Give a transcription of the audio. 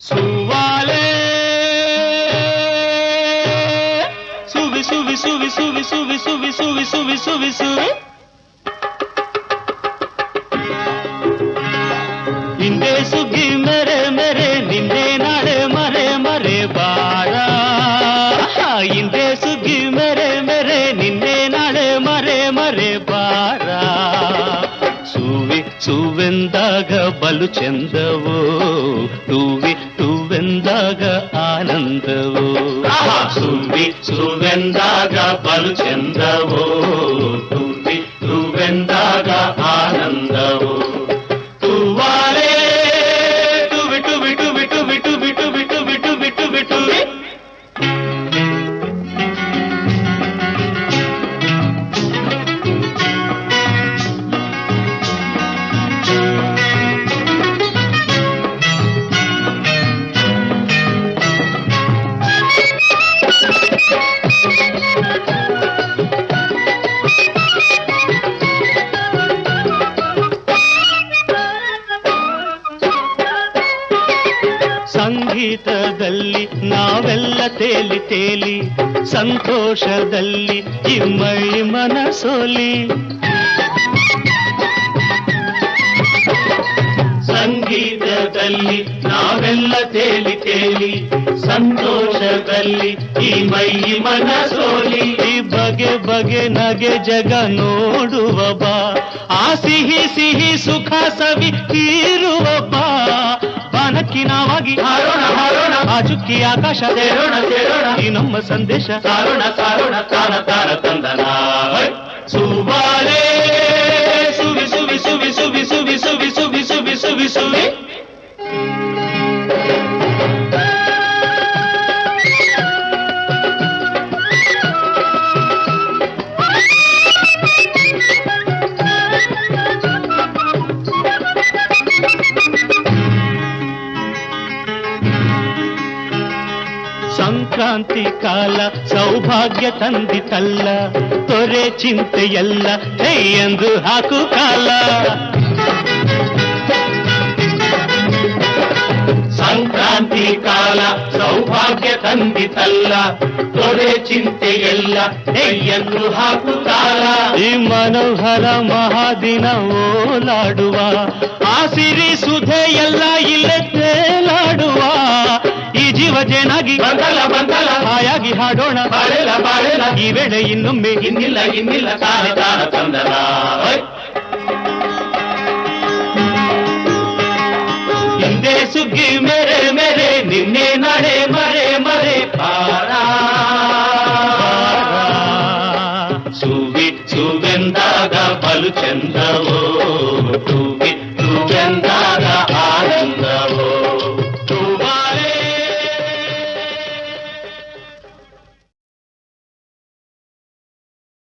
ಸುವಾಲೆ ಸುವಿ ಸುವಿ ಸುವಿ ಸುವಿ ಸುವಿ ಸುವಿ ಸುವಿ ಸುವಿ ಸುವಿ ಸುವಿ ಹಿಂದೆ ಸುಗ್ಗಿ ಮೆರೆ ಮೆರೆ ನಿನ್ನೆ ನಾಳೆ ಮರೆ ಮರೆ ಬಾರ ಹಿಂದೆ ಸುಗ್ಗಿ ಮೆರೆ ಮೆರೆ ನಿನ್ನೆ ನಾಳೆ ಮರೆ ಮರೆ ಬಾರ ಸುವಿ ಸುವೆಂದಾಗ ಬಲು ಚಂದವೋ ಟೂವಿ ಟೂವೆಂದಾಗ ಆನಂದವೋ ಸುವಿ ಸುವೆಂದಾಗ ಬಲು ಚಂದವೋ ಟೂವಿ ಟೂವೆಂದಾಗ ಆನಂದವೋ ತುವಾಲೆ ಟುವಿ ಟುವಿ ಟುವಿ ಟುವಿ ಟುವಿ ಟುವಿ ಟುವಿ ಟುವಿ ಟುವಿ ಟುವಿ ಸಂಗೀತದಲ್ಲಿ ನಾವೆಲ್ಲ ತೇಲಿ ತೇಲಿ ಸಂತೋಷದಲ್ಲಿ ಇಮ್ಮೈ ಮನಸೋಲಿ ಸಂಗೀತದಲ್ಲಿ ನಾವೆಲ್ಲ ತೇಲಿ ತೇಲಿ ಸಂತೋಷದಲ್ಲಿ ಈ ಮೈ ಮನಸೋಲಿ ಈ ಬಗೆ ಬಗೆ ನಗೆ ಜಗ ನೋಡುವ ಬಾ ಆ ಸಿಹಿ ಸಿಹಿ ಸುಖ ಸವಿ ಹೀರುವ ಬಾ ಬಾನಕ್ಕಿನಾವಾಗಿ ಹಾರೋಣ ಹಾರೋಣ ಆ ಚುಕ್ಕಿ ಆಕಾಶ ಸೇರೋಣ ಸೇರೋಣ ಈ ನಮ್ಮ ಸಂದೇಶ ಸಾರೋಣ ಸಾರೋಣ ತಾನ ತಾನ ತಂದನ ಸುವಾಲೆ ಸುವಿ ಸುವಿ ಸುವಿ ಸುವಿ ಸುವಿ ಸುವಿ ಸುವಿ ಸುವಿ ಸುವಿ ಸುವಿ ಸಂಕ್ರಾಂತಿ ಕಾಲ ಸೌಭಾಗ್ಯ ತಂದಿತಲ್ಲ ತೊರೆ ಚಿಂತೆಯಲ್ಲ ಎಂದು ಹಾಕು ಕಾಲ ಸಂಕ್ರಾಂತಿ ಕಾಲ ಸೌಭಾಗ್ಯ ತಂದಿತಲ್ಲ ತೊರೆ ಚಿಂತೆಯಲ್ಲ ಎಂದು ಹಾಕು ಕಾಲ ಈ ಮನೋಹರ ಮಹಾದಿನ ಓಲಾಡುವ ಆ ಸಿರಿ ಸುಧೆ ಎಲ್ಲ ಇಲ್ಲೇ ತೇಲಾಡುವ ಈ ಜೀವ ಜೇನಾಗಿ ಬಂದಲ ಬಂದಲ ಹಾಯಾಗಿ ಹಾಡೋಣ ಬಾಳೆಲ ಬಾಳೆಲ ಈ ವೇಳೆ ಇನ್ನೊಮ್ಮೆ ಇನ್ನಿಲ್ಲ ಇನ್ನಿಲ್ಲ ತಾನ ತಾನ ತಂದಲ ಹಿಂದೆ ಸುಗ್ಗಿ ಮೆರೆ ಮೆರೆ ನಿನ್ನೆ ನಾಳೆ ಮರೆ ಮರೆ ಬಾರ ಸುವಿ ಸುವೆಂದಾಗ ಬಲು ಚಂದವೋ ಟುವಿ ಟುವೆಂದಾಗ